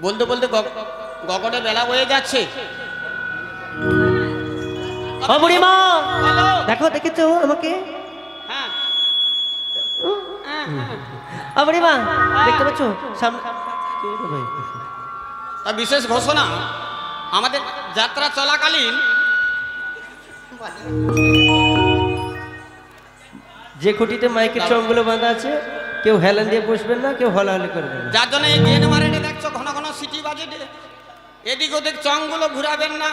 বলতে বলতে গগনে বেলা বয়ে যাচ্ছে। ও বুড়িমা দেখো, দেখেছো আমাকে? হ্যাঁ ও বুড়িমা দেখতে পাচ্ছ সামনে বিশেষ ঘোষণা, আমাদের যাত্রা চলাকালীন যে খুঁটিতে মাইকের চংগুলো বাঁধা আছে কেউ হেলান দিয়ে বসবেন না, কেউ হলাহলি করবেন না। যার জন্য এই গেট মারেটে দেখছো ঘন ঘন সিটি বাজে, এদিক ওদিক চংগুলো ঘুরাবেন না।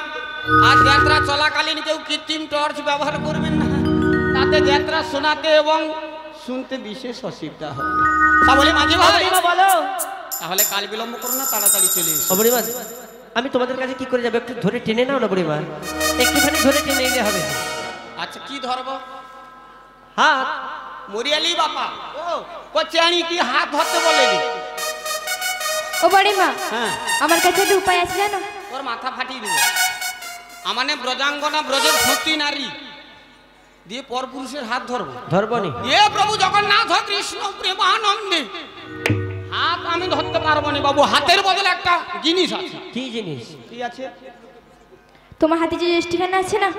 আর যাত্রা চলাকালীন কেউ কৃত্রিম টর্চ ব্যবহার করবেন না, তাতে যাত্রা শোনাতে এবং শুনতে বিশেষ অসুবিধা হবে। তাহলে মাঝি ভাই বলো, তাহলে কাল বিলম্ব করো না, তাড়াতাড়ি চলে এসো। বুড়িমা আমি তোমাদের কাছে কি করে যাবো? একটু ধরে টেনে নাও না বুড়িমা, একটুখানি ধরে টেনে নিলে হবে। আচ্ছা কি ধরবো? হাত। মরিয়ালি বাপা ও চানি কি হাত ধরতে বলেনি? ও বুড়িমা, হ্যাঁ আমার কাছে একটা উপায় আছে জানো? তোর মাথা ফাটিয়ে দিব। আমানে ব্রজাঙ্গনা, ব্রজের সতী নারী দিয়ে পরপুরুষের হাত ধরবো। ধরবো নি? এ প্রভু জগন্নাথ কৃষ্ণ প্রেমানন্দে হাত আমি ধরতে পারবো না বাবু। হাতের বদলে একটা জিনিস আছে। কি জিনিস? কি আছে? তোমার হাতে যে রেস্টিখানা আছে না,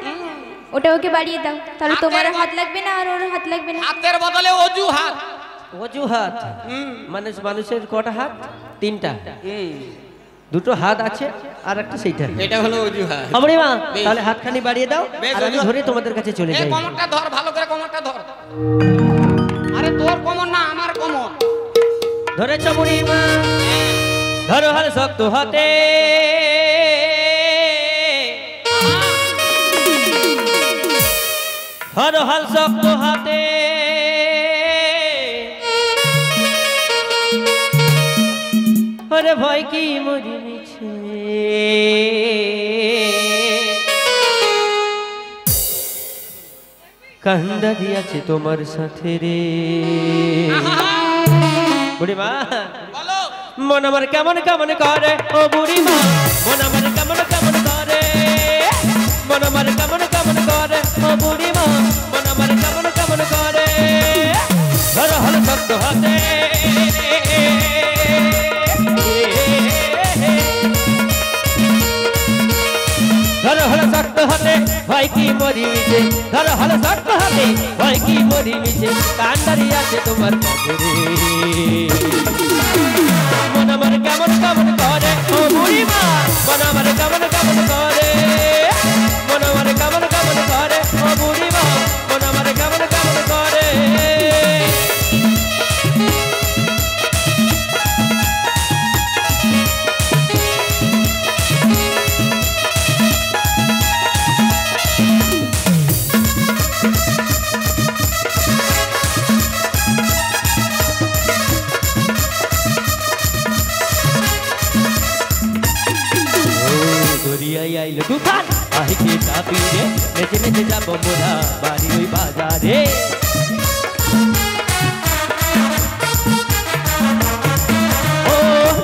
ওটা ওকে বাড়িয়ে দাও, তাহলে তোমার হাত লাগবে না আর ওর হাত লাগবে না। হাতের বদলে অজু হাত। অজু হাত? মানুষের কটা হাত? তিনটা। দুটো হাত আছে আর একটা সেইটা, এটা হলো অজু হাত। বুড়িমা তাহলে হাতখানি বাড়িয়ে দাও আর আমি ধরে তোমাদের কাছে চলে যাই। কোমরটা ধর, ভালো করে কোমরটা ধর। আরে তোর কোমর না, আমার কোমর। ধরেছ বুড়িমা? ধরো হাল শক্ত হাতে, ধরো হাল শক্ত হাতে, ওরে ভয় কি মরি মিছে, কান্দা দিয়াছে তোমার সাথে রে। বুড়িমা বলো মন আমার কেমন কেমন করে, ও বুড়িমা মন আমার কেমন কেমন করে, মন আমার কেমন কেমন করে, ও বুড়িমা মন আমার কেমন কেমন করে। ধরো হল শক্ত হাতে, ধরো হল শক্ত হাতে, ভয় কি মরি মিছে, ধরো হল শক্ত হাতে, ভয় কি মরি মিছে, কান্দারি আছে তোমার কাছে রে। মন আমার কেমন কেমন করে, ও বুড়িমা মন আমার কেমন কেমন করে, মন আমার কেমন কেমন করে, ও বুড়িমা মন আমার কেমন কেমন করে। দরিয়ায় আইলো তুফান, আহিকে চাপিয়ে নেচে নেচে যাবো মোরা বাড়ি ওই বাজারে। ও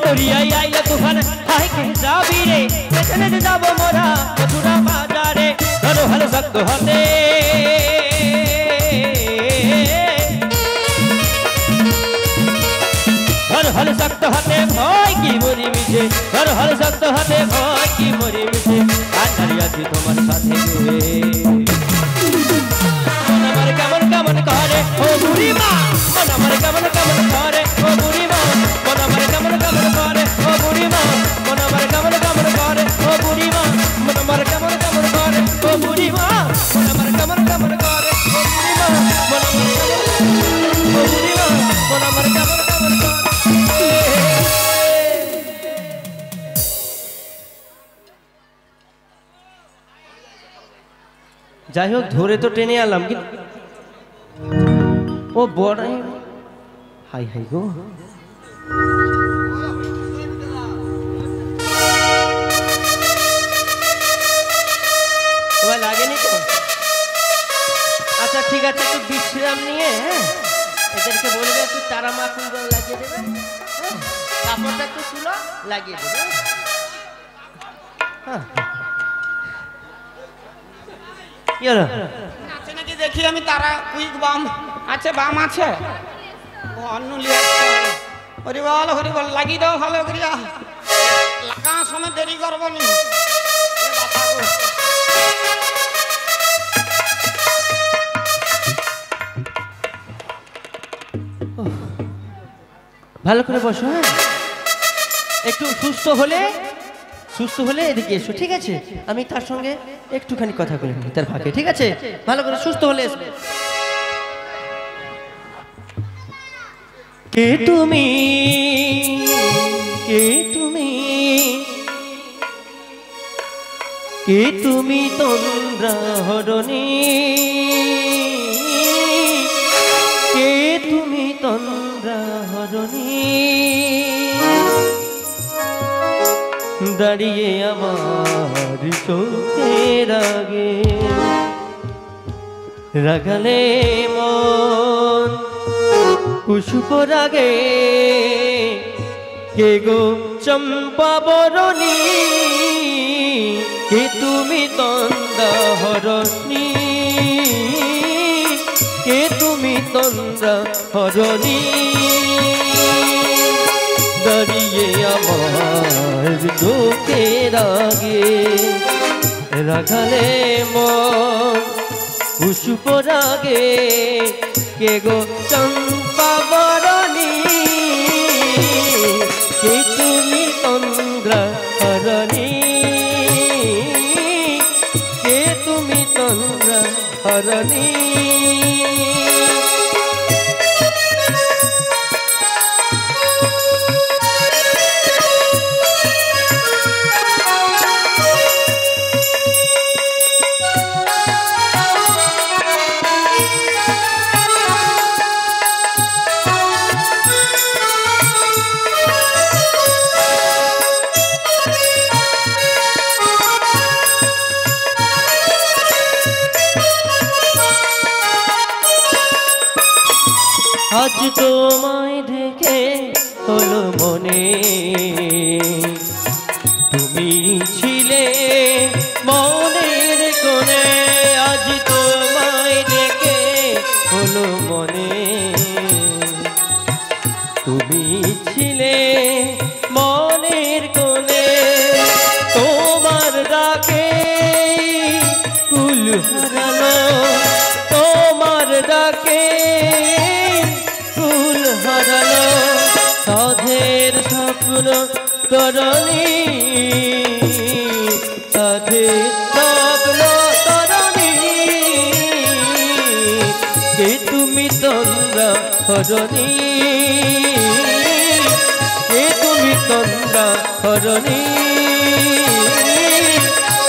দরিয়ায় আইলো তুফান, আহিকে চাপিয়ে নেচে নেচে যাবো মোরা মথুরা বাজারে। ধরো হাল শক্ত হাতে, ধর হল শক্ত হাতে, ভয় কি মরি মিছে, ধর হল শক্ত হাতে, ভয় কি মরি মিছে, কান্দারি আছি তোমার সাথে রে। মন আমার কেমন কেমন করে, ও বুড়িমা মন আমার কেমন কেমন করে, ও বুড়িমা মন আমার কেমন কেমন করে, ও বুড়িমা মন আমার কেমন কেমন করে, ও বুড়িমা মন আমার কেমন কেমন করে, ও বুড়িমা মন আমার কেমন কেমন করে, ও বুড়িমা মন আমার কেমন, ও বুড়িমা মন আমার কেমন কেমন করে। যাই হোক ধরে তো টেনে আনলাম, কিন্তু ও বড় হাই হাই গো। তোমার লাগেনি তো? আচ্ছা ঠিক আছে, একটু বিশ্রাম নিয়ে এদেরকে বলবে একটু তারা মাখন লাগিয়ে দেবে, কাপড়টা একটু তুলো লাগিয়ে দেবে। হ্যাঁ আছে নাকি দেখি আমি। তারা কুইক বাম আছে, বাম আছে, অন্য লিয়া হরি বল লাগিয়ে দাও ভালো করিয়া। ফাঁকা সময় দেরি করবো নি। ভালো করে বসো, হ্যাঁ? একটু সুস্থ হলে এদিকে এসো, ঠিক আছে? আমি তার সঙ্গে একটুখানি কথা বলে নিই তার ফাঁকে, ঠিক আছে? ভালো করে সুস্থ হলে এসো। কে তুমি, কে তুমি, কে তুমি তন্দ্রা হরণী, কে তুমি তন্দ্রা হরণী, দাঁড়িয়ে আমার চোখের আগে রাগালে মন কুসুম রাগে, কে গো চম্পা বরণী, কে তুমি তন্দ্রা হরণী, কে তুমি তন্দ্রা হরণী, দাঁড়িয়ে আমার চোখের আগে রাগালে মন কুসুম রাগে, কে গো চম্পা বরণী, কে তুমি তন্দ্রা হরণী, কে তুমি তন্দ্রা হরণী। আজ তোমায় দেখে হলো মনে, তুমি ছিলে মনের কোণে, আজ তোমায় দেখে হলো মনে, তুমি ছিলে মনের কোণে, তোমার ডাকে কুল হারালো, তোমার ডাকে হারালো, সাধের স্বপ্ন তরণী, সাধের স্বপ্ন তরণী, কে তুমি তন্দ্রা হরণী, কে তুমি তন্দ্রা হরণী,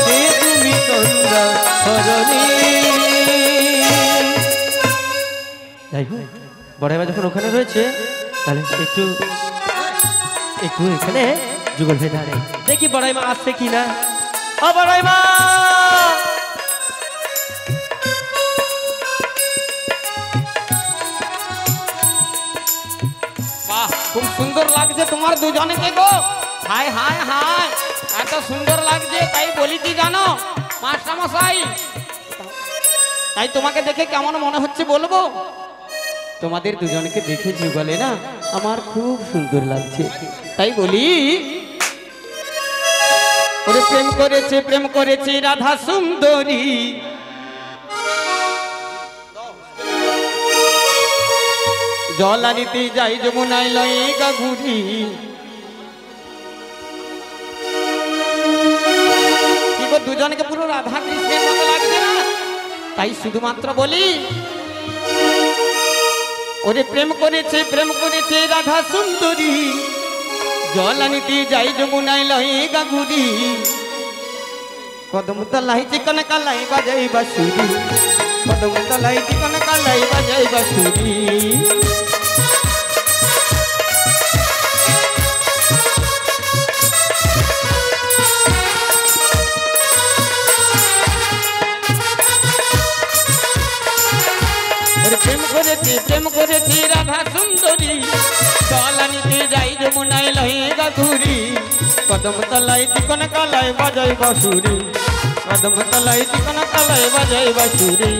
কে তুমি তন্দ্রা হরণী। যাই হোক, বড়াইমা যখন ওখানে রয়েছে তাহলে একটু একটু এখানে যুগল হয়ে দাঁড়াই, দেখি বড়াইমা আসছে কিনা। ও বড়াইমা, বাহ, খুব সুন্দর লাগছে তোমার দুজনকে গো। হায় হায় হায়, এত সুন্দর লাগছে, তাই বলি কি জানো মাস্টারমশাই, তাই তোমাকে দেখে কেমন মনে হচ্ছে বলবো? তোমাদের দুজনকে দেখে যুগলে না আমার খুব সুন্দর লাগছে, তাই বলি ওরে প্রেম করেছে রাধা সুন্দরী, জল আনিতে যাই যমুনায় লয়ে গাঘুরি, কি গো দুজনকে পুরো রাধা কৃষ্ণের মতো লাগছে না? তাই শুধুমাত্র বলি ওরে প্রেম করেছে রাধা সুন্দরী, জল আনিতে যাই যমুনায় লয়ে গাঘুরি, কদম তলাই চিকন কালাই বাজাই বাঁশুরি, কদম তলাই চিকন কালাই বাজাই বাঁশুরি, প্রেম করেছি রাধা সুন্দরী, জল আনিতে যাই যমুনায় লয়ে গাঘুরি, কদম তলাই চিকন কালাই বাজাই বাঁশুরি, কদম তলাই চিকন কালাই বাজাই বাঁশুরি।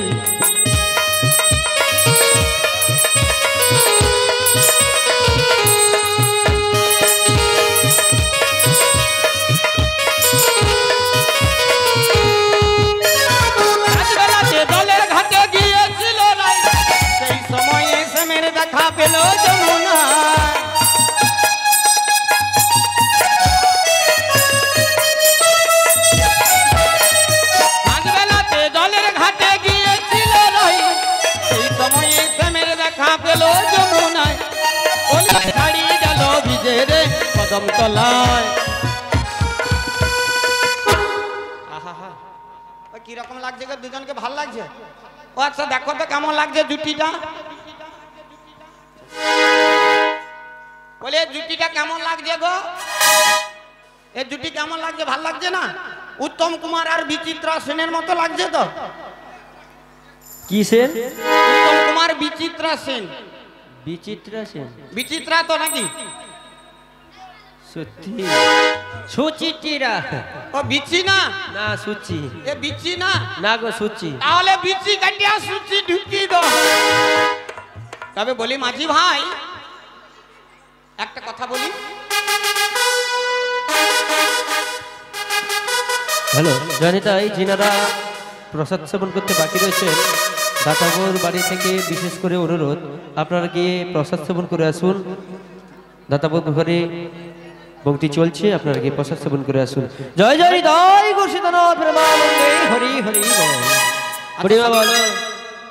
ওলি শাড়ি গেল ভিজে রে কদম তলায়। আহা কিরকম লাগছে গো দুজনকে, ভাল লাগছে? ও আচ্ছা দেখো তো কেমন লাগছে জুটিটা, বলে জুটিটা কেমন লাগছে গো? এই জুটি কেমন লাগছে, ভাল লাগছে না? উত্তম কুমার আর বিচিত্রা সেনের মতো লাগছে তো? কি সেন? উত্তম কুমার বিচিত্রা সেন। বিচিত্রা সেন? বিচিত্রা তো নাকি? সত্যি সুচিত্রা। ও বিচি না? না সুচি। এ বিচি না? না গো সুচি। তাহলে বিচি কাটিয়া সুচি ঢুকিয়ে দাও। তবে বলি মাঝি ভাই একটা কথা বলি। হ্যালো জয়নিতা, এই যিনারা প্রসাদ সেবন করতে বাকি রয়েছেন, দাতাবুর বাড়ি থেকে বিশেষ করে অনুরোধ, আপনারা গিয়ে প্রসাদ সেবন করে আসুন। দাতাবুর ঘরে বংটি চলছে, আপনারা গিয়ে প্রসাদ সেবন করে আসুন। জয় জয় হৃদয় ঘোষিতনাথ প্রেমানন্দে হরি হরি বল। হরিমা বলো।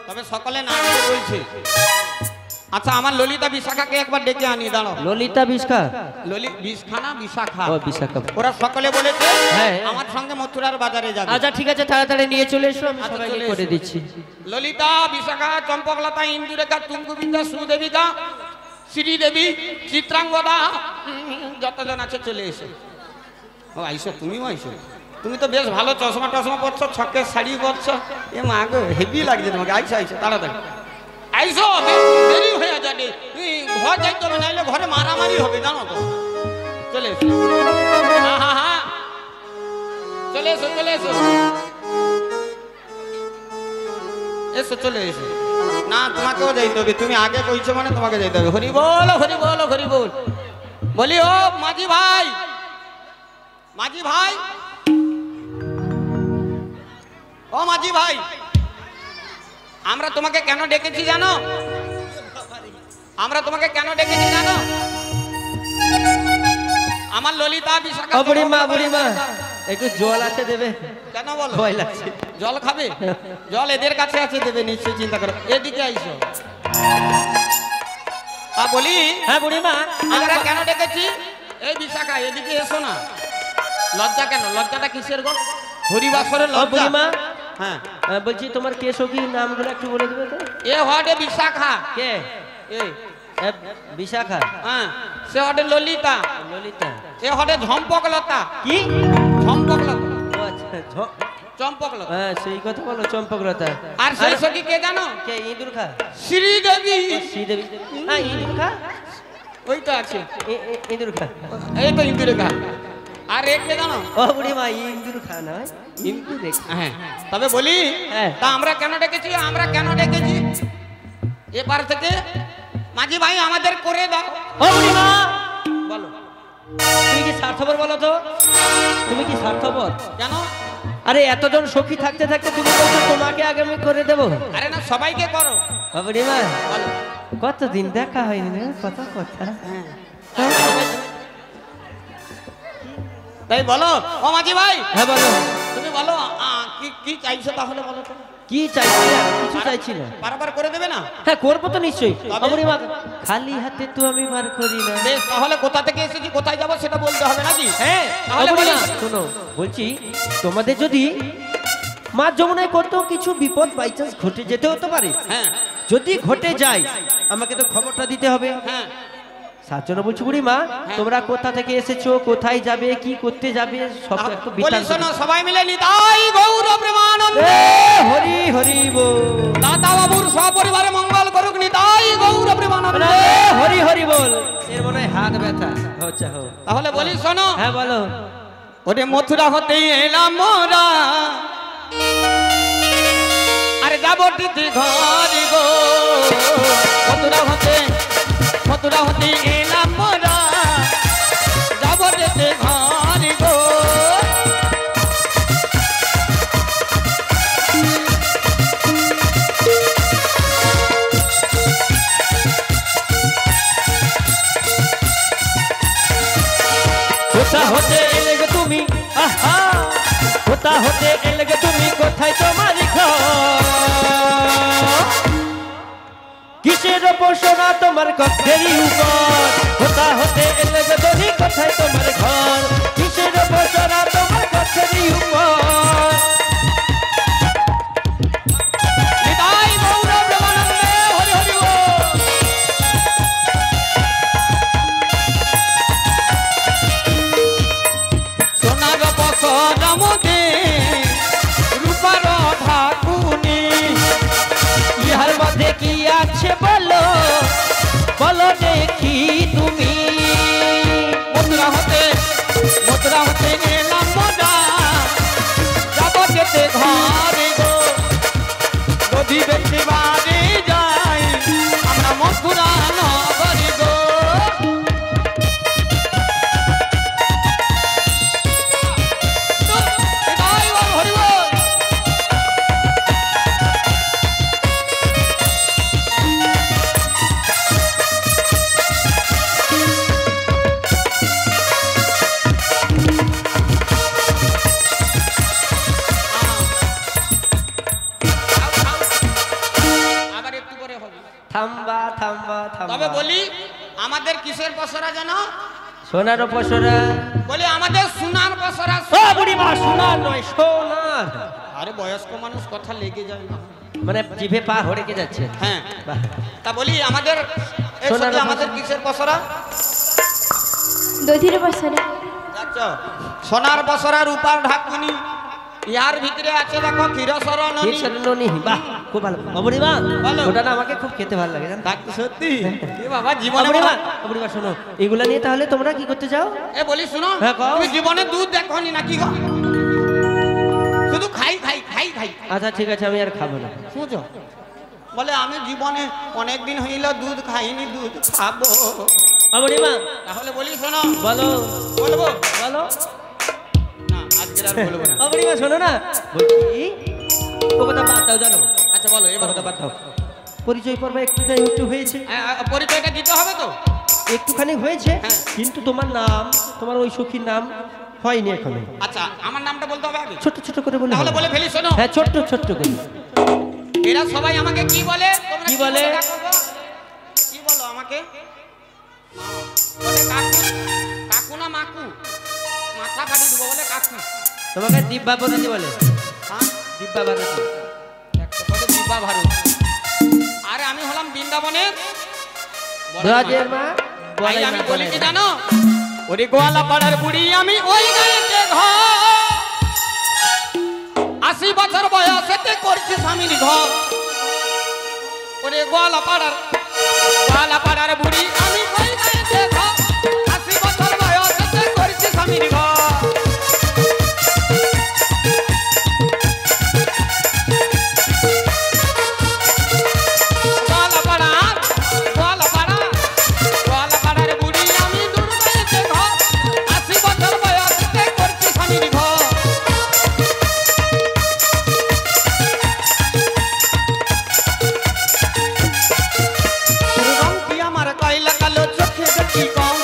তবে সকলে নাচতে বলছে। আচ্ছা আমার ললিতা বিশাখাকে একবার ডেকে আনি, দাঁড়াও। ললিতা বিশখা? বিশখানা বিশাখা। ও বিশাখা। ওরা সকলে বলেছে হ্যাঁ আমার সঙ্গে মথুরার বাজারে যাবে। আচ্ছা ঠিক আছে, তাড়াতাড়ি নিয়ে চলে এসো, আমি আচ্ছা, সবাইকে চলে করে এসো। দিচ্ছি। ললিতা বিশাখা চম্পকলতা ইন্দুরেখা তুঙ্গবিদ্যা সুদেবিকা শ্রীদেবী চিত্রাঙ্গদা যতজন আছে চলে এসো। ও আইসো, তুমিও আইসো। তুমি তো বেশ ভালো চশমা টশমা পরছো, ছকের শাড়ি পরছো, এ মা গো হেভি লাগছে তোমাকে। আইসো আইসো তাড়াতাড়ি আইসো, দেরি হয়ে যাবে। ঘর যাইতে হবে, নাইলে ঘরে মারামারি হবে জানো তো। চলে এসো। হ্যাঁ হ্যাঁ চলে এসো চলে এসো এসো চলে এসো। না তোমাকেও যাইতে হবে, তুমি আগে কইছো মানে তোমাকে যাইতে হবে। হরি বল হরি বল হরি বল। বলি ও মাঝি ভাই, মাঝি ভাই, ও মাঝি ভাই, আমরা তোমাকে কেন ডেকেছি জানো? আমরা তোমাকে কেন ডেকেছি জানো? আমার ললিতা বিশাখা। বুড়িমা বুড়িমা একটু জল আছে দেবে? কেন বলো? ভয় লাগছে। জল খাবে? জল এদের কাছে আছে, দেবে নিশ্চয়ই, চিন্তা করো। এদিকে আইসো। বলি হ্যাঁ বুড়িমা, আমরা কেন ডেকেছি? এই বিশাখা এদিকে এসো না। লজ্জা কেন? লজ্জাটা কিসের গো? হরিবাসরের লজ্জা। বুড়িমা হ্যাঁ বলছি তোমার কে সখী নামগুলো একটু বলে দেবে তো? এ হটে বিশাখা। কে? এই বিশাখা? হ্যাঁ সে হটে ললিতা। ললিতা? এ হটে ঝম্পকলতা। কি ঝম্পকলতা? ও আচ্ছা, চম্পকলতা। হ্যাঁ সেই কথা বলো, চম্পকলতা। আর সেই সখী কে জানো? কে? ইঁদুর খা? শ্রীদেবী। শ্রীদেবী? হ্যাঁ ইঁদুর খা, ওই তো আছে, ইঁদুর খা। এই তো ইন্দুরেখা। আর এ কে জানো? ও বুড়িমা ইঁদুর খা নয়, ইঁদুর রেখা। হ্যাঁ তবে বলি হ্যাঁ। তা আমরা কেন ডেকেছি? আমরা কেন ডেকেছি এপার থেকে মাঝি ভাই আমাদের করে দাও। ও বুড়িমা বলো তুমি কি স্বার্থপর বলো তো? তুমি কি স্বার্থপর? কেন? আরে এতজন সখী থাকতে থাকতে তুমি বলছো তোমাকে আগে আমি করে দেবো? আরে না সবাইকে করো। ও বুড়িমা বলো। কতদিন দেখা হয়নি না, কত কথা। তাই বলো ও মাঝি ভাই। হ্যাঁ বলো। তুমি বলো কি কি চাইছো তাহলে বলো তো। কি চাইছি? আর কিছু চাইছি না। বারবার করে দেবে না? হ্যাঁ করবো তো নিশ্চয়ই। তবে? বুড়িমা খালি হাতে তো আমি বার করি না। বেশ তাহলে কোথা থেকে এসেছি কোথায় যাবো সেটা বলতে হবে নাকি? হ্যাঁ তাহলে বলি। শোনো বলছি, তোমাদের যদি মা যমুনায় কত কিছু বিপদ বাই চান্স ঘটে যেতে হতে পারে, হ্যাঁ যদি ঘটে যায় আমাকে তো খবরটা দিতে হবে। হ্যাঁ তার জন্য বলছি বুড়িমা তোমরা কোথা থেকে এসেছো, কোথায় যাবে, কি করতে যাবে সব একটু বলি বিস্তারিত। শোনো সবাই মিলে নিতাই গৌর প্রেমানন্দে হরি হরি বল। দাতা বাবুর সপরিবারে মঙ্গল করুক, নিতাই গৌর প্রেমানন্দে হরি হরি বল। এর মনে হয় হাত ব্যথা হচ্ছে। তাহলে বলি শোনো। হ্যাঁ বলো। ওরে মথুরা হতেই এলাম মোরা, আরে যাবো দিদি ঘরে গো। মথুরা হতে এলাম মোরা, যাবো দিদি ঘরে গো। কোথা হতে এলে গো তুমি, আহা কোথা হতে এলে গো তুমি, কোথায় তোমার ঘর? কিসের পোষণা তোমার কক্ষেরই উপর হতা হতে এলে গদরি কোথায় তোমার ঘর কিসের পোষণা তোমার কক্ষেরই উপর নিতাই গৌর প্রেমানন্দে হরি হরি বল। সোনার বছর মধ্যে রূপার ঢাকুনি ইহার মধ্যে কি আছে বলো বলো দেখি তুমি মথুরা হতে এলাম মজা যাব যেতে ঘরে গো নদী বেশি বাড়ি যাই আমরা মথুরা নগরে গো। নিতাই গৌর হরি বল। আবার একটু পরে হবে। থাম্বা থাম্বা থাম্বা তবে বলি আমাদের কিসের পসরা যেন সোনার পসরা বলি আমাদের সোনার পসরা। ও বুড়ি মা সোনার নয় সোনার আরে বয়স্ক মানুষ কথা লেগে যায় না। মানে জিভে পা হড়কে যাচ্ছে হ্যাঁ বাহ। তা বলি আমাদের এই সোনার সত্যি পসরা। আমাদের কিসের পসরা দধির বছরে দেখছো সোনার পসরা রূপার ঢাকুনি ইয়ার ভিতরে আছে দেখো ক্ষীরসরণী। ননি বাহ খুব ভালো বুড়ি মা ভালো। ওটা না আমাকে খুব খেতে ভালো লাগে জানো ডাক্তার সত্যি এ বাবা জীবনে বুড়ি মা বুড়ি মা শোনো এগুলা নিয়ে তাহলে তোমরা কি করতে চাও এ বলি শুনো হ্যাঁ, কও। তুমি জীবনে দুধ দেখনি নাকি গো শুধু খাই খাই খাই খাই আচ্ছা ঠিক আছে আমি আর খাবো না বুঝো বলে আমি জীবনে অনেক দিন হইল দুধ খাইনি দুধ খাবো। বুড়ি মা তাহলে বলি শোনো বলো বলবো বলো না আজকে আর বলবো না। বুড়ি মা শোনো না বলছি ও কথা বাদ দাও জানো আচ্ছা বলো এ এবার কথা বাদ দাও পরিচয় পর্ব একটু হয়েছে পরিচয়টা দিতে হবে তো। একটুখানি হয়েছে হ্যাঁ। কিন্তু তোমার নাম তোমার ওই সখীর নাম হয়নি এখনো আচ্ছা আমার নামটা বলতে হবে আগে ছোট ছোট করে বলে তাহলে হবে। বলে ফেলি শোনো হ্যাঁ ছোট্ট ছোট্ট করে এরা সবাই আমাকে কি বলে তোমরা কি বলে? ডাকো গো? কি বলো আমাকে বলে কাকু কাকু না মাকু মাথা কাটি দেবো বলে কাকু। তোমাকে দিব্যা বরতি বলে হ্যাঁ দিব্যা বরতি একটা বলে দিব্যা ভারত। আরে আমি হলাম বৃন্দাবনের বড় ব্রাজের মা। মা ভাই বলাই আমি মা, বলি বলাই কি মা। জানো ওরে গোয়ালা পাড়ার বুড়ি আমি ওই গায়েতে ঘর ৮০ বছর বয়সেতে করছি স্বামীর ঘর। ওরে গোয়ালা পাড়ার বুড়ি আমি ওই গায়েতে ঘর ৮০ বছর বয়সেতে করছি স্বামীর ঘর। গোয়ালা পাড়ার বুড়ি আমি দূর গায়েতে ঘর ৮০ বছর বয়সেতে করছি স্বামীর ঘর। রং কি আমার কয়লা কালো চোখে দেখি কম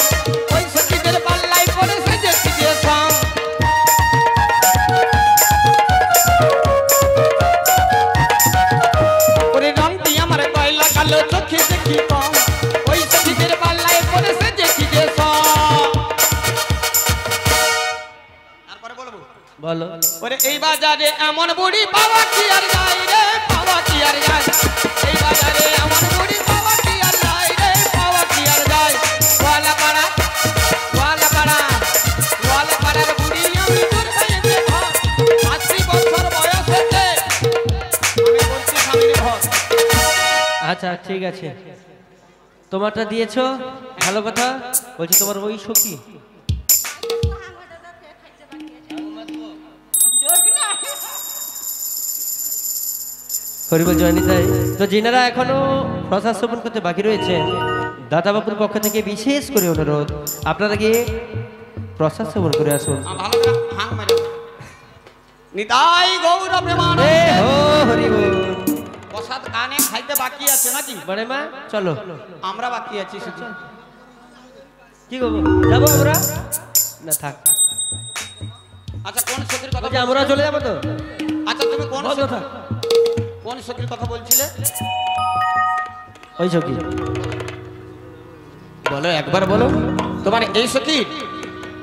ওই সখীদের পাল্লায় পড়েছে দেখি যে সং। ওরে রং কি আমার কয়লা কালো চোখে দেখি কম ওই সখীদের পাল্লায় পড়েছে দেখি যে সং। তারপরে বলবো বলো ওরে এই বাজারে এমন বুড়ি পাওয়া কি আর যায় রে পাওয়া কি আর যায় এই বাজারে এমন বুড়ি পাওয়া কি আর যায় রে পাওয়া কি আর যায়। গোয়ালা পাড়ার বুড়ি আমি দূর গায়েতে ঘর ৮০ বছর বয়সেতে আমি বলছি স্বামীর ঘর। আচ্ছা ঠিক আছে তোমারটা দিয়েছো ভালো কথা বলছি তোমার ওই সখী হরিবল জয়নি তাই তো যিনারা এখনো প্রসাদ সেবন করতে বাকি রয়েছে দাদাবাবুর পক্ষ থেকে বিশেষ করে অনুরোধ আপনারা গিয়ে প্রসাদ সেবন করে আসুন। ভালো করে হাং মারে নিতাই গৌর প্রেমানন্দে। এ হো হরিবল প্রসাদ কানে খাইতে বাকি আছে নাকি বড়ে মা চলো আমরা বাকি আছি শুধু। কি করবো যাবো আমরা না থাক আচ্ছা কোন সখীর কথা বলছি আমরা চলে যাবো তো আচ্ছা তুমি কোন বল সখী- কথা। কোন সখীর কথা বলছিলে ওই সখী। বলো একবার বলো, তোমার এই সখী?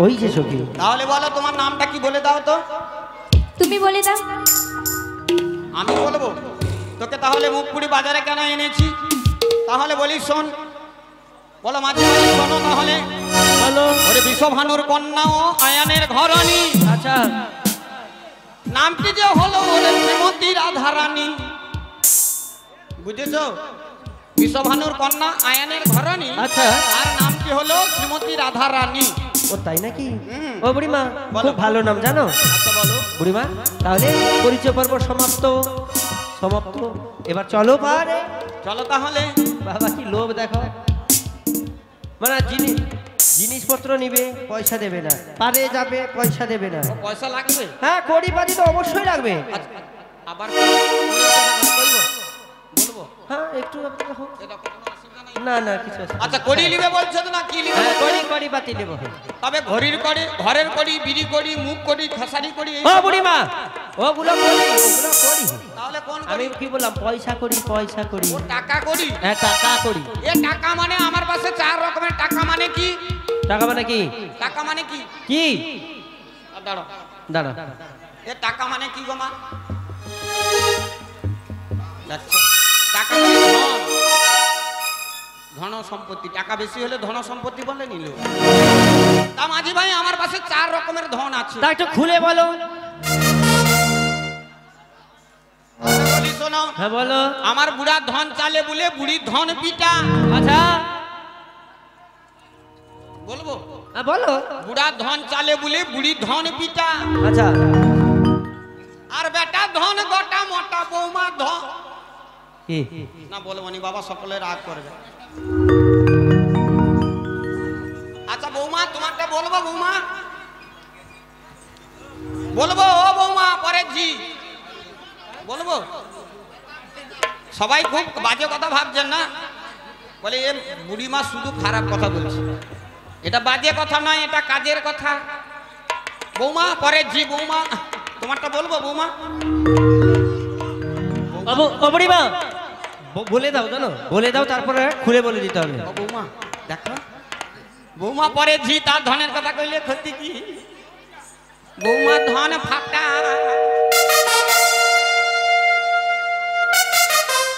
ওই যে সখী। তাহলে বলো তোমার নামটা কি বলে দাও তো। তুমি বলে দাও। আমি বলবো তোকে? তাহলে মুখপুরি বাজারে কেন এনেছি? তাহলে বলি শোন। বলো মাঝে মাঝে শোনো তাহলে। বলো। ওরে বিশ্বভানুর কন্যা ও আয়ানের ঘরণী। আচ্ছা। নামটি যে হলো ওরে শ্রীমতী রাধারানী। বুঝেছো? বিশ্বভানুর কন্যা আয়ানের ঘরণী। আচ্ছা। আর নামটি হলো শ্রীমতী রাধারানী। ও তাই নাকি? হুম। ও বুড়িমা বলো। খুব ভালো নাম জানো? আচ্ছা বলো। বুড়িমা তাহলে পরিচয় পর্ব সমাপ্ত। সমাপ্ত। এবার চলো পারে। চলো তাহলে। বাবা কি লোভ দেখো, মানে জিনিসপত্র নিবে পয়সা দেবে না, পারে যাবে পয়সা দেবে না। পয়সা লাগবে? হ্যাঁ কড়ি পাতি তো অবশ্যই লাগবে। আচ্ছা, আবার বলবো? বলবো? হ্যাঁ একটু দেখো। এটা কোনো অসুবিধা নাই। না না কিছু আছে। আচ্ছা কড়ি নিবে বলছো তো না কি নিবে? হ্যাঁ কড়ি পাতি নেব। তবে ঘড়ির কড়ি, ঘরের কড়ি, বিড়ি কড়ি, মুখ কড়ি, খেসারি কড়ি। ও বুড়িমা ওগুলো করি। তাহলে কোন আমি কড়ি? কি বললাম পয়সা করি পয়সা করি। ও টাকা কড়ি। হ্যাঁ টাকা করি। এ টাকা মানে আমার পাশে 4 রকমের টাকা মানে কি? টাকা মানে কি? টাকা মানে কি? কি? দাঁড়াও। দাঁড়া। এ টাকা মানে কি গো মা? দেখছো? টাকা মানে ধন। ধন সম্পত্তি। টাকা বেশি হলে ধন সম্পত্তি বলে নিল। তা মাঝি ভাই আমার পাশে 4 রকমের ধন আছে। তা একটু খুলে বলো। বলি শোনো। হ্যাঁ বলো। আমার বুড়া ধন চালে বলে বুড়ির ধন পিটা। আচ্ছা বলবো? হ্যাঁ বলো। বুড়া ধন চালে বলে বুড়ির ধন পিটা। আচ্ছা আর বেটা ধন গোটা মোটা, বৌমা ধন। কি? না বলবো নি বাবা, সকলে রাগ করবে। আচ্ছা বৌমা তোমারটা বলবো? বৌমা বলবো? ও বৌমা পরে জি বলবো? সবাই খুব বাজে কথা ভাবছেন না? বলে এ বুড়িমা শুধু খারাপ কথা বলছে। এটা বাজে কথা নয়, এটা কাজের কথা। বৌমা পরে জি। বৌমা তোমারটা বলবো? বৌমা ও বুড়িমা বলে দাও জানো, বলে দাও তারপরে খুলে বলে দিতে হবে। ও বৌমা দেখো। বৌমা পরে ঝি তার ধনের কথা কইলে ক্ষতি কি? বৌমা ধন ফাটা।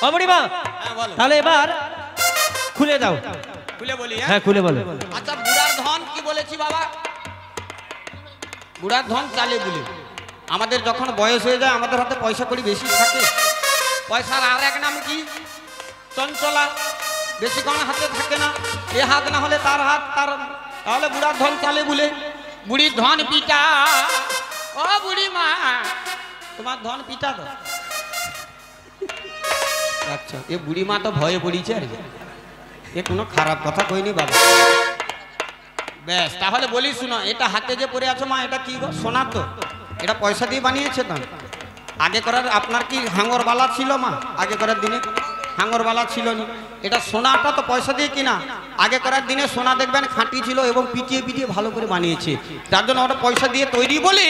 ও বুড়িমা হ্যাঁ বলো। তাহলে এবার খুলে দাও। খুলে বলি? হ্যাঁ খুলে বলো। আচ্ছা বুড়ার ধন কি বলেছি বাবা? বুড়ার ধন চালে বলে। আমাদের যখন বয়স হয়ে যায় আমাদের হাতে পয়সা কড়ি বেশি থাকে। পয়সার আর এক নাম কি? চঞ্চলা। বেশিক্ষণ হাতে থাকে না। এ হাত না হলে তার হাত, তার। তাহলে বুড়ার ধন চালে বলে বুড়ির ধন পিটা। ও বুড়ি মা তোমার ধন পিটা তো। আচ্ছা এ বুড়ি মা তো ভয়ে পড়িছে আর কি। এ কোনো খারাপ কথা কইনি বাবা। বেশ তাহলে বলি শুনো, এটা হাতে যে পড়ে আছো মা, এটা কি গো? সোনা তো? এটা পয়সা দিয়ে বানিয়েছে তো? আগে করার আপনার কি হাঙ্গরবালা ছিল মা? আগে করার দিনে হাঙ্গরবালা ছিল না। এটা সোনাটা তো পয়সা দিয়ে কিনা। আগে করার দিনে সোনা দেখবেন খাঁটি ছিল এবং পিটিয়ে পিটিয়ে ভালো করে বানিয়েছে। যার জন্য ওটা পয়সা দিয়ে তৈরি বলে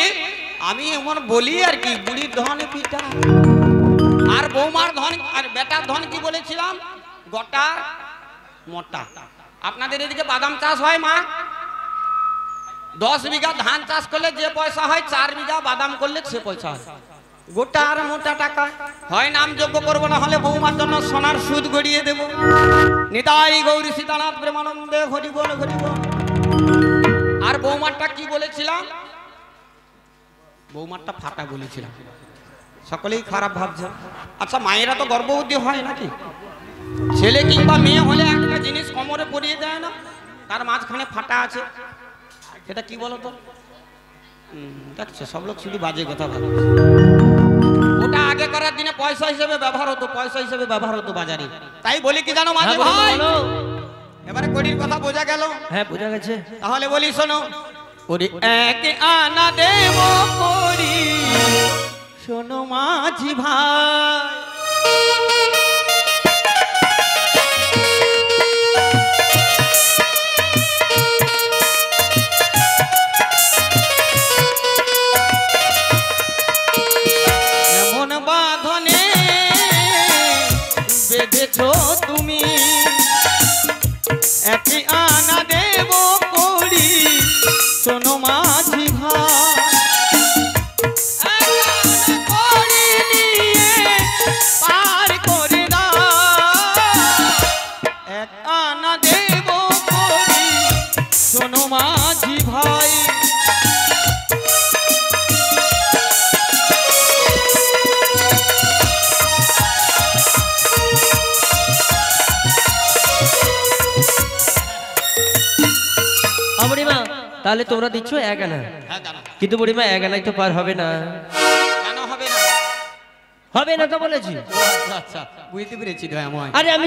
আমি এমন বলি আর কি। বুড়ির ধন পিটা। আর বৌমার ধন আর বেটার ধন কি বলেছিলাম? গোটা মোটা। আপনাদের এদিকে বাদাম চাষ হয় মা? 10 বিঘা ধান চাষ করলে যে পয়সা হয় 4 বিঘা বাদাম করলে সে পয়সা হয়। গোটা আর মোটা টাকা হয়। নাম যোগ্য করবো না হলে বৌমার জন্য সোনার সুদ গড়িয়ে দেব। নিতাই গৌরী সীতানাথ প্রেমানন্দে হরি বল হরি বল। আর বৌমারটা কি বলেছিলাম? বৌমারটা ফাটা বলেছিলাম। সকলেই খারাপ ভাবছে। আচ্ছা মায়েরা তো গর্ভবতী হয় নাকি? ছেলে কিংবা মেয়ে হলে একটা জিনিস কোমরে পরিয়ে দেয় না, তার মাঝখানে ফাটা আছে, সেটা কি বলো তো? দেখছো সব লোক শুধু বাজে কথা ভাবে। ওটা আগে করার দিনে পয়সা হিসেবে ব্যবহার হতো, পয়সা হিসেবে ব্যবহার হতো বাজারে। তাই বলি কি জানো মাঝে ভাই? এবারে কড়ির কথা বোঝা গেল? হ্যাঁ বোঝা গেছে। তাহলে বলি শোনো। ওরে এক আনা দেব করি শোনো মাঝি ভাই। এমন বাঁধনে বেঁধেছ তুমি তাহলে তোমরা দিচ্ছ 1 আনা। হ্যাঁ জানো। কিন্তু বুড়িমা 1 আনাই তো পার হবে না। কেন হবে না? হবে না তো বলেছি। আচ্ছা বুঝতে পেরেছি দয়াময়। আরে আমি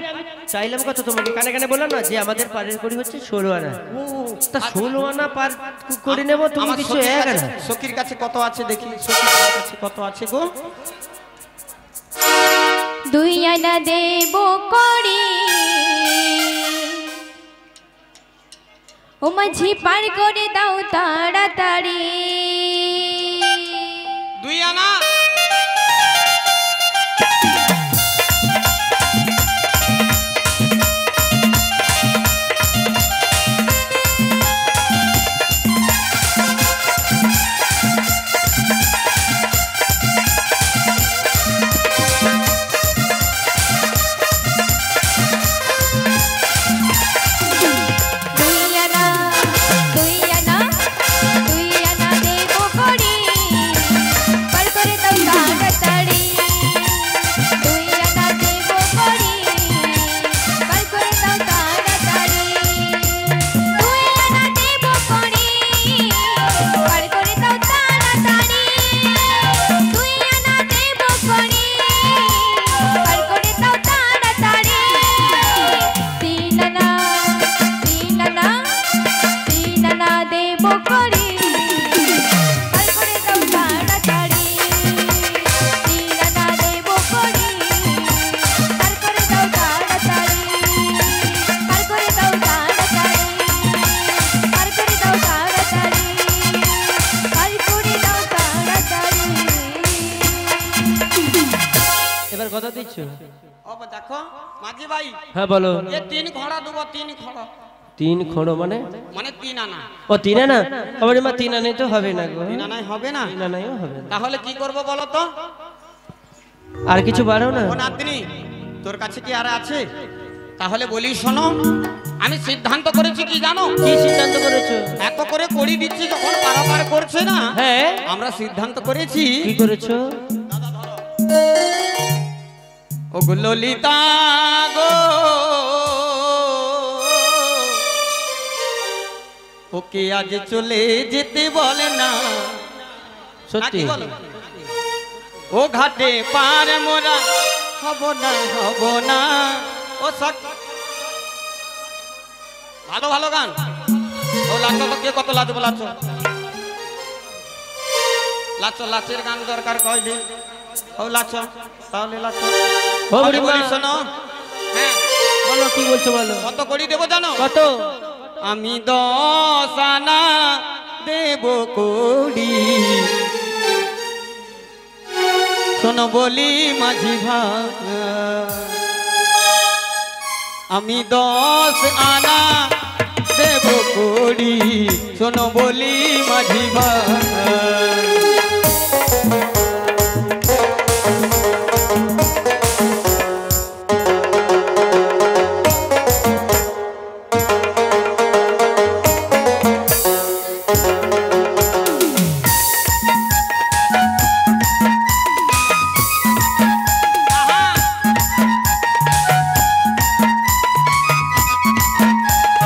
চাইলাম কত, তোমাকে কানে কানে বললাম না যে আমাদের পারের করি হচ্ছে 16 আনা। তা 16 আনা পার করে নেব, তুমি আমার দিচ্ছ সখীর 1 কাছে- আনা। সখীর কাছে কত আছে দেখি, সখীর কাছে কত আছে গো? 2 আনা দেব করি, ও মাঝি পার করে দাও তাড়াতাড়ি। 2 আনা। কথা দিচ্ছ? ও দেখো মাঝি ভাই, হ্যাঁ বলো। এ 3 ঘোড়া দেবো, 3 ঘোড়া। 3 খড় মানে? মানে 3 আনা। ও 3 আনা? আরে মা 3 আনাই তো হবে না গো। 3 আনাই হবে না? 3 আনাইও হবে না। তাহলে কি করব বলো তো? আর কিছু বাড়াও না। ও নাতনি, তোর কাছে কি আর আছে? তাহলে বলি শোনো, আমি সিদ্ধান্ত করেছি কি জানো? কি সিদ্ধান্ত করেছো? এত করে কড়ি দিচ্ছি যখন পারাপার করছে না, হ্যাঁ আমরা সিদ্ধান্ত করেছি। কি করেছো? ও গো ললিতা গো, ওকে আজ চলে যেতে বলে না। সত্যি? নাকি বলো? ও ঘাটে পার মোরা হব না, হব না। ও সক ভালো ভালো গান। ও লাচো তো কে কত লাচ বলাছো? লাচো, লাচের গান দরকার কয়টি? ও লাচো, তাহলে লাচো। ও আমি বুড়িমা। বলি শোনো, হ্যাঁ বলো কি বলছো বলো। কত করি দেবো জানো? কত? আমি 10 আনা দেব করি, শোনো বলি মাঝি ভাই। আমি 10 আনা দেব করি, শোনো বলি মাঝি ভাই।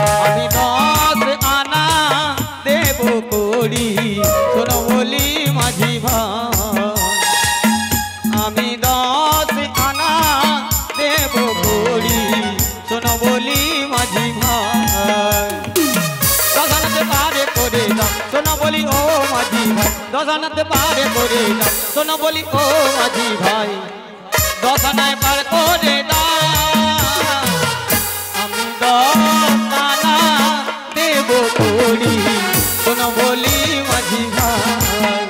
আমি 10 আনা দেব করি, শোনো বলি মাঝি ভাই। আমি 10 আনা দেব করি, শোনো বলি মাঝি ভাই। 10 আনাতে পারে করে দাও, শোনো বলি ও মাঝি ভাই। 10 আনাতে পারে করে দাও, শোনো বলি ও মাঝি ভাই। 10 আনায় পার করে দাও, আমি 10 আনা দেব করি, শোনো বলি মাঝি ভাই।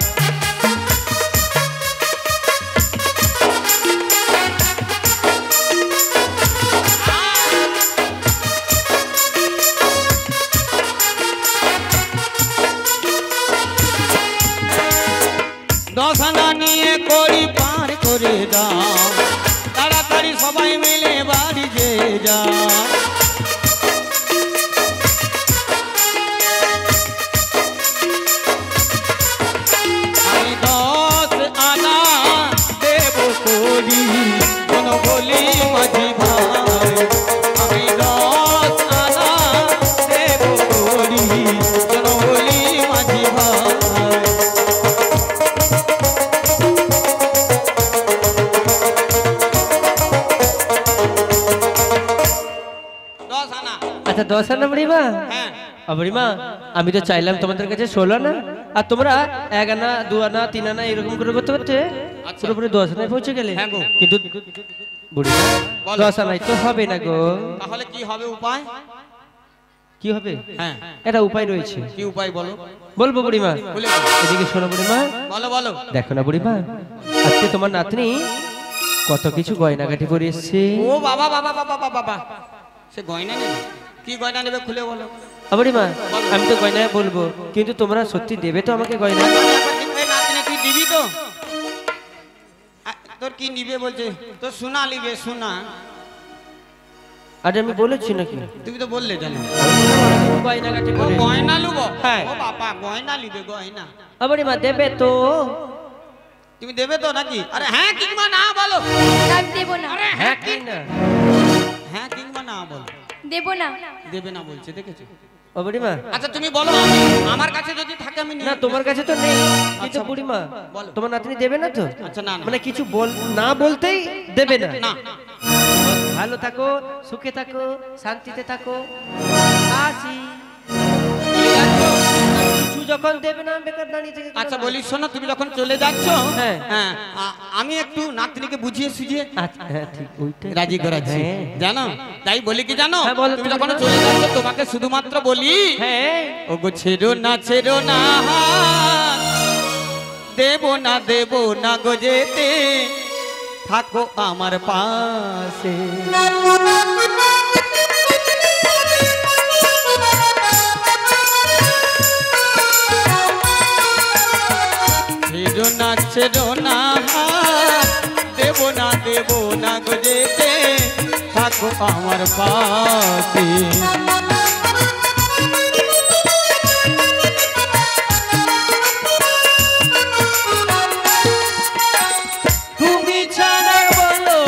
দশ আনা নিয়ে করি পার করে দাও, তাড়াতাড়ি সবাই আচ্ছা 10 আনা বুড়িমা। হ্যাঁ বুড়িমা আমি তো চাইলাম তোমাদের কাছে 16 আনা, আর তোমরা 1 আনা 2 আনা 3 আনা এরকম করে করতে করতে পুরোপুরি 10 আনায় পৌঁছে গেলে। হ্যাঁ গো। কিন্তু বুড়িমা 10 আনায় তো হবে না গো। তাহলে কি হবে উপায়? কি হবে? হ্যাঁ এটা উপায় রয়েছে। কি উপায় বলো? বলবো বুড়িমা। বলে দাও। এদিকে শোনো বুড়িমা। বলো বলো। দেখো না বুড়িমা, আজকে তোমার নাতনি কত কিছু গয়নাগাটি পরে এসেছে। ও বাবা বাবা বাবা বাবা বাবা, সে গয়না নেবে? কি গয়না নেবে খুলে বলো। বুড়িমা আমি তো গয়না বলবো, কিন্তু তোমরা সত্যি দেবে তো আমাকে গয়না? নাতনি তুই দিবি তো? তোর কি নিবে বলছে? তোর সোনা নিবে সোনা। আরে আমি বলেছি নাকি? তুমি তো বললে জানো গয়নাগাটি ও পরে। গয়না লুবো। হ্যাঁ। ও বাবা গয়না নিবে গয়না। বুড়িমা দেবে তো? তুমি দেবে তো নাকি? আরে হ্যাঁ কিংবা না বলো। না, আমি দেবো না। আরে হ্যাঁ কি না? হ্যাঁ কিংবা না বলো। দেবো না। দেবে না বলছে, দেখেছো? বুড়িমা আচ্ছা তুমি বলো, আমার কাছে যদি থাকে আমি নিয়ে না তোমার কাছে তো নেই, কিন্তু আচ্ছা, বুড়িমা বলো। তোমার নাতনি দেবে না তো? আচ্ছা না না মানে কিছু না বলতেই দেবে না? না ভালো থাকো, সুখে থাকো, শান্তিতে থাকো, আসি। কিছু যখন দেবে না বেকার দাঁড়িয়ে থেকে। আচ্ছা বলি শোনো, তুমি যখন চলে যাচ্ছ হ্যাঁ। হ্যাঁ আমি একটু নাতনিকে বুঝিয়ে সুঝিয়ে আচ্ছা হ্যাঁ ঠিক ওইটাই। রাজি করাচ্ছি হ্যাঁ। জানো, তাই বলি কি জানো, হ্যাঁ, বলো তুমি তুমি যখন বলো। চলে যাচ্ছ তোমাকে শুধুমাত্র বলি হ্যাঁ ও গো ছেড়ো না দেবো না গো যেতে, থাকো আমার পাশে। ছেড়ো না দেবো না গো যেতে, থাকো আমার পাশে। তুমি ছাড়া বলো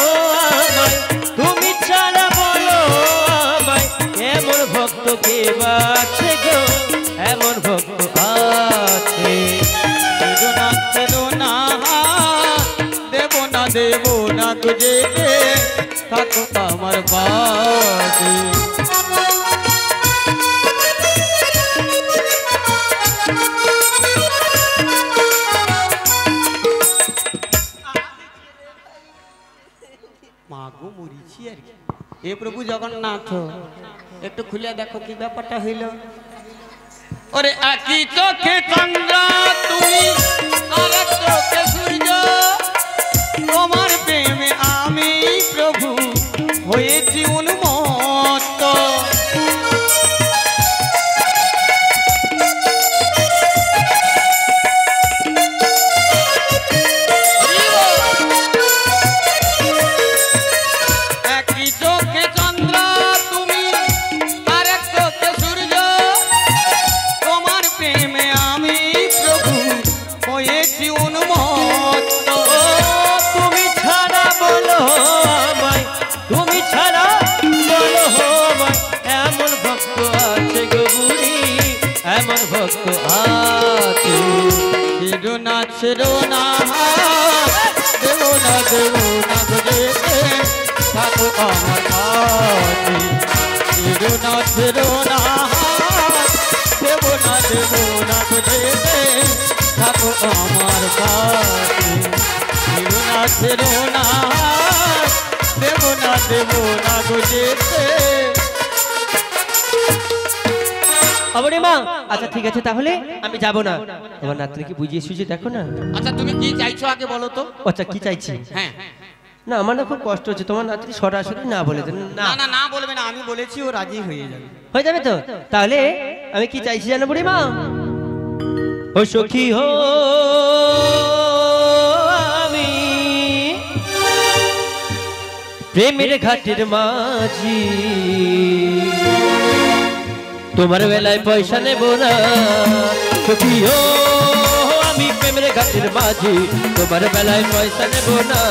আমায়, তুমি ছাড়া বলো আমায়, এমন ভক্ত কে আছে গো, এমন ভক্ত আছে। ছেড়ো না দেবো না গো যেতে, থাকো আমার পাশে। মা গো মরিছি আর কি। এ প্রভু জগন্নাথ, একটু খুলে দেখো কি ব্যাপারটা হইল। ওরে একই চোখে চন্দ্র তুমি, আর এক চোখে সূর্য, তোমার প্রেমে আমি প্রভু হয়েছি উন্মত্ত। একই চোখে চন্দ্র তুমি, আর এক চোখে সূর্য, তোমার প্রেমে আমি প্রভু হয়েছি উন্মত্ত। তুমি ছাড়া বলো আমায়, তুমি ছাড়া বলো আমায়, এমন ভক্ত আছে গো বুড়ি, এমন ভক্ত আছে। ছেড়ো না দেবো না গো যেতে, থাকো আমার পাশে। ছেড়ো না দেবো না গো যেতে, থাকো আমার পাশে। ছেড়ো না দেবো না গো যেতে। বুড়িমা আচ্ছা ঠিক আছে, তাহলে আমি যাব না। তোমার নাতনিকে বুঝিয়ে সুঝিয়ে দেখো না। আচ্ছা তুমি কি চাইছো আগে বলো তো। আচ্ছা কি চাইছি? হ্যাঁ না আমার না খুব কষ্ট হচ্ছে, তোমার নাতনি সরাসরি না বলে দেন না। না না না বলবে না, আমি বলেছি ও রাজি হয়ে যাবে। হয়ে যাবে তো? তাহলে আমি কি চাইছি জানো বুড়িমা? ও সখী হো আমি প্রেমের ঘাটের মাঝি, তোমার বেলায় পয়সা নেব না। সখী হো আমি প্রেমের ঘাটের মাঝি, তোমার বেলায় পয়সা নেব না।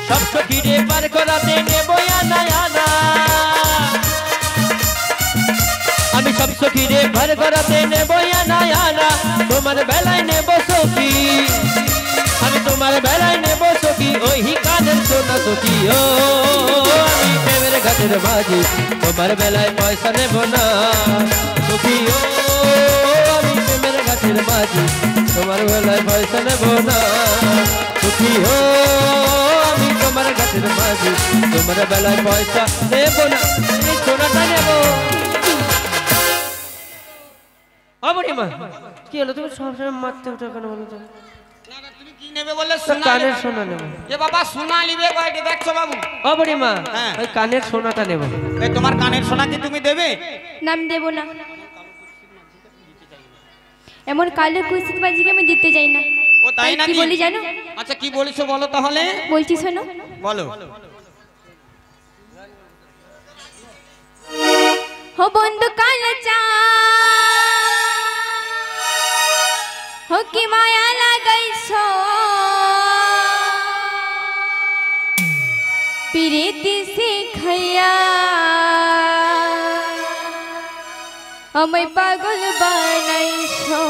সব সখীরে পার করাতে নেব আনা আনা, আমি সব সখী রে ভর করাতে নেব আনা আনা তোমার বেলায় নেব সখী আমি তোমার বেলায় নেব সখী ওই কানের সোনা সখী ও আমি প্রেমের ঘাটের মাঝি তোমার বেলায় পয়সা নেব না সখী ও আমি প্রেমের ঘাটের মাঝি তোমার বেলায় পয়সা নেব না সখী ও আমি তোমার ঘাটের মাঝি তোমার বেলায় পয়সা নেব না এই সোনাটা নেব। অবরিমা কি হলো তুমি সবসময় মারতে উঠো কেন বলো তো? না না, তুমি কি নেবে বললে? সোনা কানের নেবে। সোনা নেব। এ বাবা সোনা নিবে কয়টি দেখছো বাবু? অবরিমা হ্যাঁ। ওই কানের সোনাটা নেব। এই তোমার কানের সোনা কি তুমি দেবে? নাম দেব না, এমন কালো কুস্তির বাজিকে আমি দিতে চাই না। ও তাই কি নাকি? বলি জানো? আচ্ছা কি বলিছো বলো তাহলে। বলছি শোনো, বলো। হো বন্ধু কালো চা হো কি মায়া লাগাইছো প্রীতি শিখাইয়া আমায় পাগল বানাইছো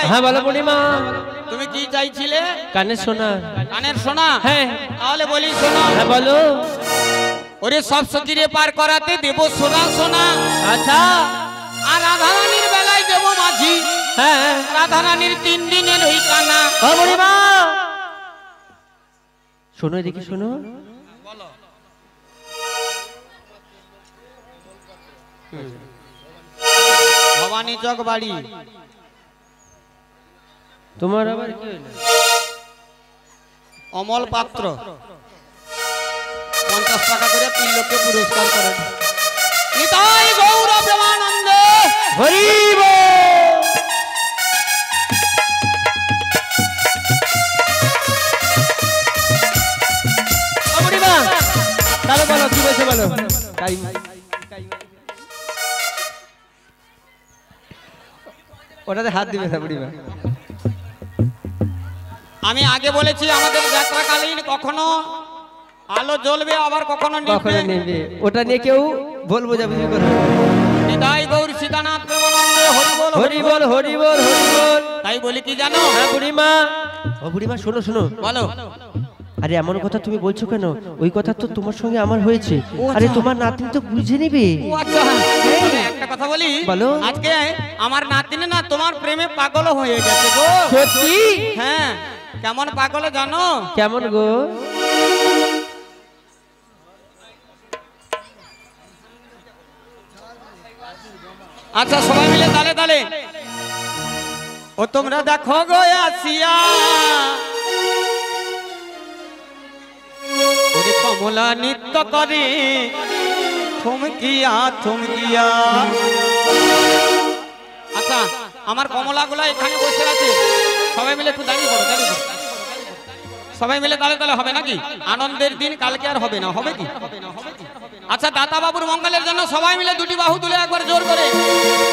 হ্যাঁ বলো পূর্ণিমা তুমি কি চাইছিলে? কানের সোনা। কানের সোনা? হ্যাঁ। তাহলে বলি শোনো। হ্যাঁ বলো। ওরে সব সতীরে পার করাতে দেব সোনা সোনা। আচ্ছা। আর রাধারানীর বেলায় দেব মাঝি। হ্যাঁ। রাধারানীর 3 দিনের ওই কানা। ও পূর্ণিমা শোনো দেখি শোনো। বলো। ভবানী চক বাড়ি। তোমার আবার কি হইল? অমল পাত্র 50 টাকা করে 3 লোককে পুরস্কার করেন। নিতাই গৌর প্রেমানন্দে হরি বল। ওটাতে হাত দিবে না বুড়িমা। আমি আগে বলেছি আমাদের যাত্রাকালীন কখনো আলো জ্বলবে আবার কখনো কখনো নিভবে। নেবে, ওটা নিয়ে কেউ বল বোঝাবুঝি করবে না। নিতাই গৌর সীতানাথ প্রেমানন্দে হরি বল হরি বল হরি বল হরি বল। তাই বলি কি জানো? হ্যাঁ বুড়িমা। ও বুড়িমা শোনো শোনো, বলো। আরে এমন কথা তুমি বলছো কেন? ওই কথা তো তোমার সঙ্গে আমার হয়েছে। ও আরে আচ্ছা। তোমার নাতনি তো বুঝে নেবে। ও আচ্ছা, তবে একটা কথা বলি। বলো। আজকে আমার নাতিনে না তোমার প্রেমে পাগল হয়ে গেছে গো। সত্যি? হ্যাঁ, কেমন পাগল জানো? কেমন গো? আচ্ছা সবাই মিলে তালে তালে। ও তোমরা দেখো গো আসিয়া, ওরে কমলা নৃত্য করে থমকিয়া থমকিয়া। আচ্ছা আমার কমলাগুলা এখানে বসে আছে, সবাই মিলে একটু দাঁড়িয়ে পড়ো, দাঁড়িয়ে পড়ো। সবাই মিলে তালে তালে হবে নাকি? আনন্দের দিন কালকে আর হবে না, হবে কি? আচ্ছা দাতা বাবুর মঙ্গলের জন্য সবাই মিলে দুটি বাহু তুলে একবার জোর করে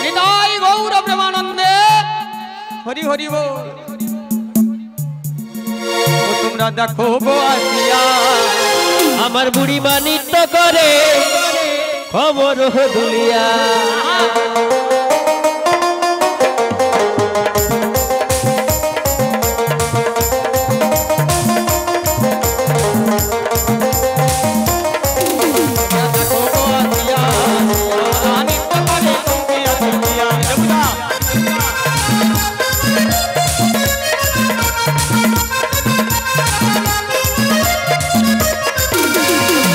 নিতাই গৌর প্রেমানন্দে হরি হরি বল। ও তোমরা দেখো গো আসিয়া, আমার বুড়িমা নৃত্য করে খবর দুলিয়া। দেখো গো আসিয়া, কমলা নৃত্য করে থমকিয়া থমকিয়া। দেবুদা।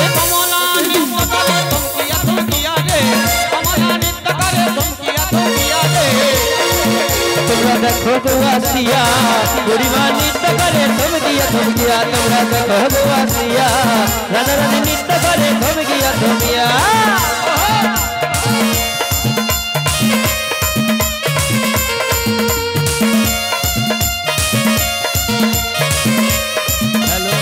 এ কমলা নৃত্য করে থমকিয়া থমকিয়া রে, কমলা নৃত্য করে থমকিয়া থমকিয়া রে। তোমরা দেখো গো আসিয়া, বুড়িমা নৃত্য করে থমকিয়া থমকিয়া। তোমরা দেখো গো আসিয়া, রাধা রানী নৃত্য করে থমকিয়া থমকিয়া। হ্যালো।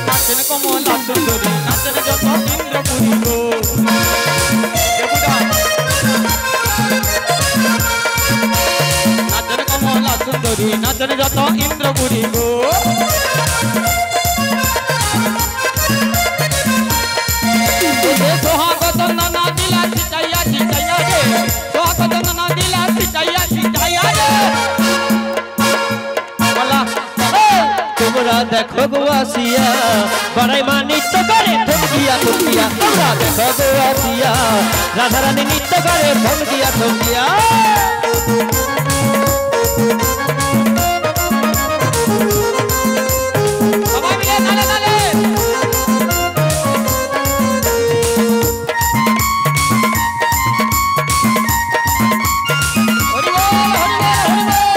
নাচেন কমলা সুন্দরী, নাচেন যত ইন্দ্রপুরী গো। দেবুদা। নাচেন কমলা সুন্দরী, নাচেন যত ইন্দ্রপুরী গো। সোহাগত নানা দিলা চিটাইয়া চিটাইয়া রে, সোহাগত নানা দিলা চিটাইয়া চিটাইয়া রে। বলা। তোমরা দেখো গো আসিয়া, বাড়াই মা নৃত্য করে থমকিয়া থমকিয়া। তোমরা দেখো গো আসিয়া, রাধা রানী নৃত্য করে থমকিয়া থমকিয়া। সবাই মিলে তালে তালে। হরি বল হরি বল হরি বল।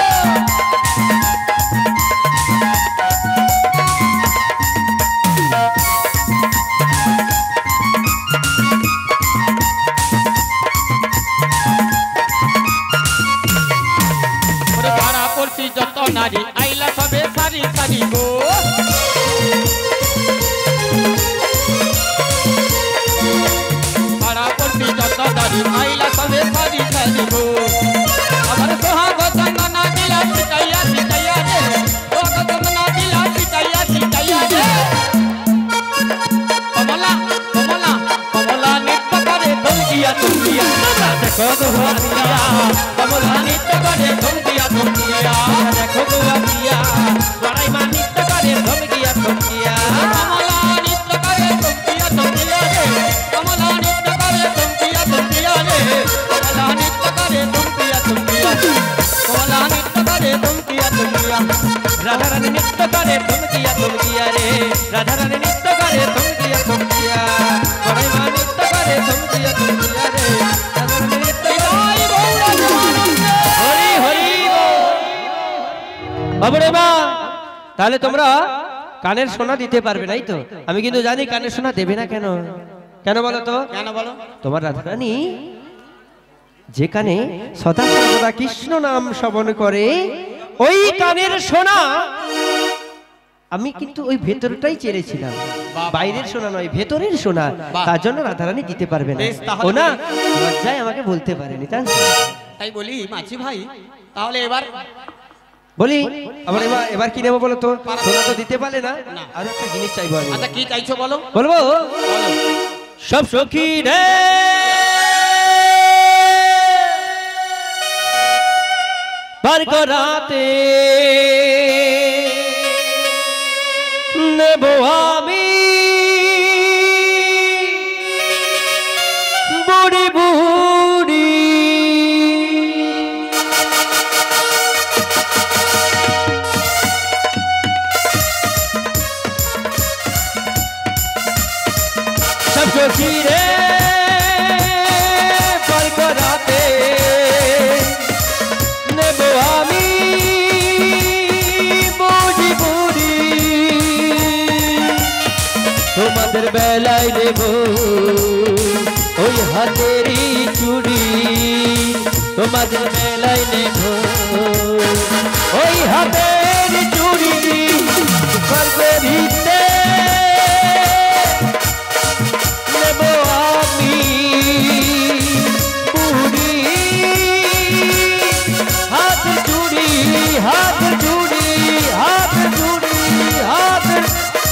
ওরে পাড়া পড়ছি যত নারী আইলা সবে সারি সারি গো। পাড়া পড়ছি যত নারী আইলা সবে সারি সারি গো। আমার সোহাগ চন্দনা দিলা চিটাইয়া চিটাইয়া রে, সোহাগ চন্দনা দিলা চিটাইয়া চিটাইয়া রে। কমলা কমলা কমলা নৃত্য করে থমকিয়া থমকিয়া। তোমরা দেখো গো আসিয়া, কমলা নৃত্য করে থমকিয়া থমকিয়া। দেখো গো আসিয়া, বাড়াই মা নৃত্য করে থমকিয়া থমকিয়া। কমলা নৃত্য করে থমকিয়া থমকিয়া রে, কমলা নৃত্য করে থমকিয়া থমকিয়া রে, কমলা নৃত্য করে থমকিয়া থমকিয়া, কমলা নৃত্য করে থমকিয়া থমকিয়া। রাধা রানী নৃত্য করে থমকিয়া থমকিয়া রে, রাধা রানী নৃত্য করে থমকিয়া থমকিয়া। বাড়াই মা নৃত্য করে থমকিয়া থমকিয়া রে, রাধা রানী নৃত্য করে। জয় গৌর প্রেমানন্দে। হরি হরি বাবুরে মা, তাহলে তোমরা কানের সোনা দিতে পারবে নাই তো? আমি কিন্তু জানি কানের সোনা দেবে না কেন। কেন বলো তো? কেন বলো? তোমার রাধারানী যেখানে সদা সর্বদা কৃষ্ণ নাম শ্রবণ করে, ওই কানের সোনা আমি কিন্তু ওই ভেতরটাই চেয়েছিলাম, বাইরের সোনা নয়, ভেতরের সোনা। তার জন্য রাধারানী দিতে পারবে না। ও না, লজ্জায় আমাকে বলতে পারেনি। তাই বলি মাঝি ভাই, তাহলে এবার বলি আমার এবার কি নেবো বলো তো? সোনা তো দিতে পারলে না, আর একটা জিনিস চাইবো আমি। আচ্ছা কি চাইছো বলো? বলবো সব সখী রে বার করাতে নেব আমি বুড়ি বুড়ি সব সখী রে বার করাতে নেব আমি বুড়ি বুড়ি তোমাদের বেলায় দেব ওই হাতেরই চুড়ি, তোমাদের বেলায় নেব ওই হাতের চুড়ি। স্বর্গরিতে নেব আমি বুড়ি হাত চুড়ি, হাত চুড়ি, হাত চুড়ি, হাত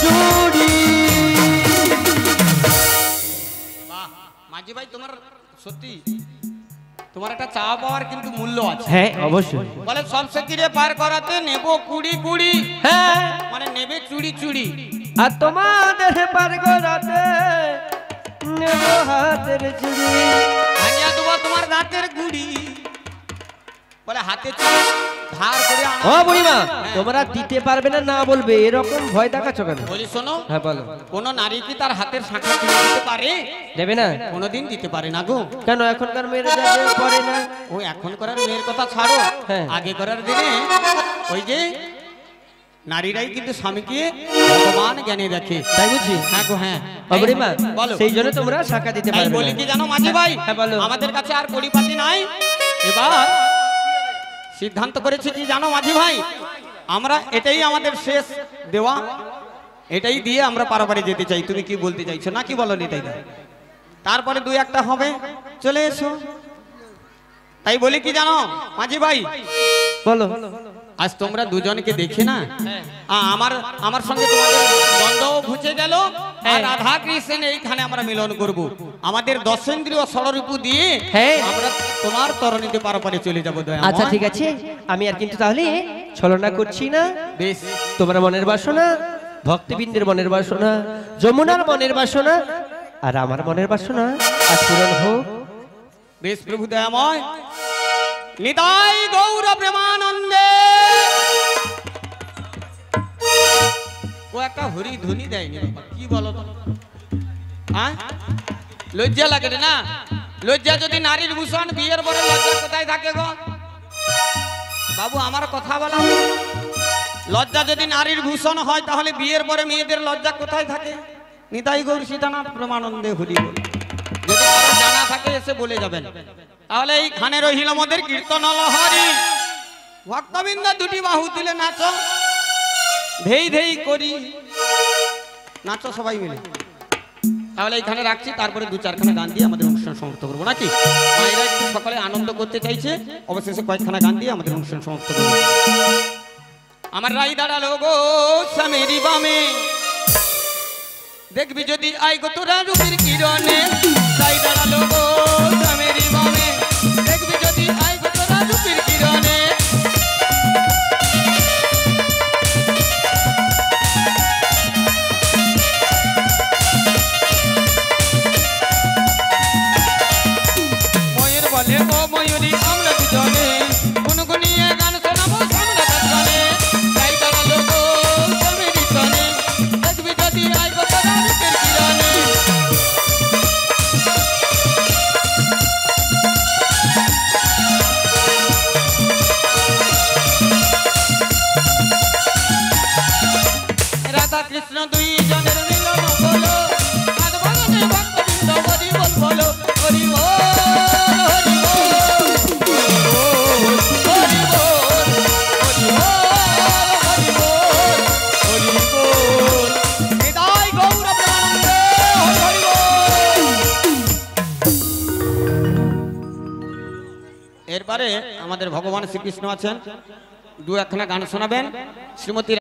চুড়ি। বাহ মাঝি ভাই, তোমার সত্যি তোমার একটা চাওয়া পাওয়ার কিন্তু মূল্য আছে। হ্যাঁ অবশ্যই। বলে সব সখীরে পার করাতে নেব কুড়ি কুড়ি, হ্যাঁ মানে নেবে চুড়ি চুড়ি। আর তোমাদের পার করাতে নেব হাতের চুড়ি, ভাঙিয়া দেবো তোমার দাঁতের গুড়ি। বলে হাতে চুড়ি ধার করে আনা। ও বুড়িমা, তোমরা দিতে পারবে না না বলবে, এরকম ভয় দেখাচ্ছ কেন? বলি শোনো, হ্যাঁ বলো। কোন নারী কি তার হাতের শাখা তুলে দিতে পারে? দেবে না? কোনোদিন দিতে পারে না গো। কেন এখনকার মেয়েরা পড়ে না? ও এখন করার মেয়ের কথা ছাড়ো, হ্যাঁ। আগে করার দিনে ওই যে নারীরাই কিন্তু স্বামীকে ভগবান জ্ঞানে দেখে। তাই বুঝছি। হ্যাঁ গো হ্যাঁ। ও বুড়িমা, বলো। সেই জন্য তোমরা শাখা দিতে তাই পারবে বলি না। কি জানো মাঝি ভাই, হ্যাঁ, বলো। আমাদের কাছে আর কড়িপাতি নাই। এবার সিদ্ধান্ত করেছি কি জানো মাঝি ভাই, আমরা এটাই আমাদের শেষ দেওয়া, এটাই দিয়ে আমরা পারাপারে যেতে চাই। তুমি কি বলতে চাইছো না কি বলো? নিতাই দা, তারপরে দুই একটা হবে, চলে এসো। তাই বলি কি জানো মাঝি ভাই, বলো। আজ তোমরা দুজনকে দেখে না আমার সঙ্গে তোমাদের দ্বন্দ্বও ঘুচে গেল। আর রাধা কৃষ্ণ এইখানে আমরা মিলন করব। আমাদের দশেন্দ্রীয় ষড়রূপু দিয়ে হ্যাঁ। আমরা তোমার তরণীতে পারাপারে চলে যাবো। দয়াময়। আচ্ছা ঠিক আছে, আমি আর কিন্তু তাহলে ছলনা করছি না। বেশ, তোমরা মনের বাসনা, ভক্তবৃন্দের মনের বাসনা, যমুনার মনের বাসনা, আর আমার মনের বাসনা আজ পূরণ হোক। বেশ প্রভু দয়াময়। নিতাই গৌর প্রেমানন্দে। ও একটা হরি ধ্বনি দেয়নি, কি বলো তো? হ্যাঁ, লজ্জা লাগে রে না? লজ্জা যদি নারীর ভূষণ, বিয়ের পরে লজ্জা কোথায় থাকে গো বাবু? আমার কথা বলা, লজ্জা যদি নারীর ভূষণ হয় তাহলে বিয়ের পরে মেয়েদের লজ্জা কোথায় থাকে? নিতাই গৌর সীতানাথ প্রেমানন্দে হরি বল। যদি কারো জানা থাকে এসে বলে যাবেন। তাহলে এই খানে রহিল আমাদের কীর্তন লহরি। ভক্তবৃন্দ দুটি বাহু তুলে নাচো, ধেই ধেই করি নাচো সবাই মিলে। তাহলে এইখানে রাখছি, তারপরে দু চারখানা গান দিয়ে আমাদের অনুষ্ঠান সমাপ্ত করবো নাকি? মায়েরা একটু সকালে আনন্দ করতে চাইছে, অবশেষে কয়েকখানা গান দিয়ে আমাদের অনুষ্ঠান সমাপ্ত করবো। আমার রাই দাঁড়ালো গো স্বামীর বামে, দেখবি যদি আই গো তোরা রূপের কিরণে। রাই দাঁড়ালো গো স্বামীর বামে, দেখবি যদি আই গো তোরা রূপের কিরণে। ময়ূর বলে ও ময়ূরী আমরা দুজনে, গুনগুনিয়ে গান শোনাবো সামনে গানে। রাই দাঁড়ালো গো স্বামীর বামে, দেখবি যদি আই গো তোরা রূপের কিরণে। রাধা কৃষ্ণ দুই জনের মিলন বলো, আজ ভগতে ভক্তবৃন্দ হরি বল বলো, হরি বল হরি বল হরি বল হরি বল হরি বল হরি বল। এবারে আমাদের ভগবান শ্রীকৃষ্ণ আছেন, দু একখানা গান শোনাবেন শ্রীমতী